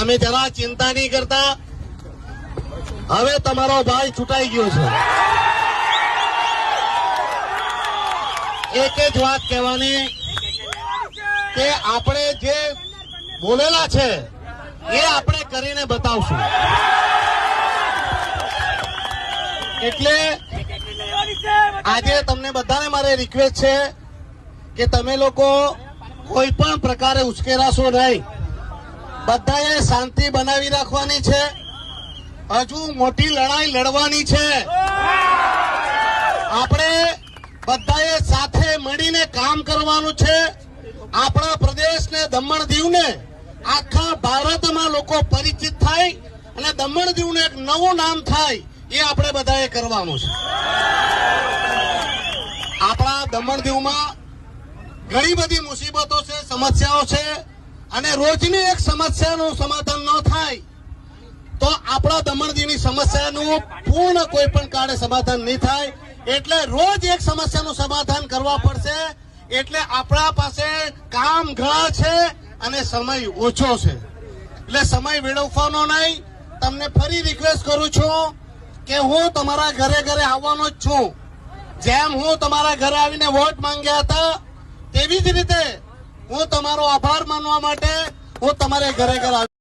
તમે જરા ચિંતા નહીં કરતા. હવે તમારો ભાઈ છૂટાઈ ગયો છે. એક જ વાત કહેવાની કે આપણે જે બોલેલા છે એ આપણે કરીને બતાવશું. એટલે આજે તમને બધાને મારે રિક્વેસ્ટ છે કે તમે લોકો કોઈ પણ પ્રકારે ઉશ્કેરાશો નહીં. બધાએ શાંતિ બનાવી રાખવાની છે. હજુ મોટી લડાઈ લડવાની છે. આપણે બધાએ સાથે મળીને કામ કરવાનું છે. આપણા પ્રદેશને દમણ દીવને આખા ભારતમાં લોકો પરિચિત થાય અને દમણ દીવને એક નવું નામ થાય એ આપણે બધાએ કરવાનું છે. આપણા દમણ દીવમાં ઘણી બધી મુસીબતો છે, સમસ્યાઓ છે અને રોજની એક સમસ્યાનું સમાધાન ન થાય તો આપણા દમણ દીવની સમસ્યાનું પૂર્ણ કોઈ પણ કાળે સમાધાન નહીં થાય. એટલે રોજ એક સમસ્યાનું સમાધાન કરવા પડશે. એટલે આપણા પાસે કામ ઘણા છે અને સમય ઓછો છે. એટલે સમય વેડફવાનો નહીં. તમને ફરી રિક્વેસ્ટ કરું છું કે હું તમારા ઘરે ઘરે આવવાનો જ છું. જેમ હું તમારા ઘરે આવીને વોટ માંગ્યા હતા તેવી જ રીતે હું તમારો આભાર માનવા માટે હું તમારે ઘરે ઘરે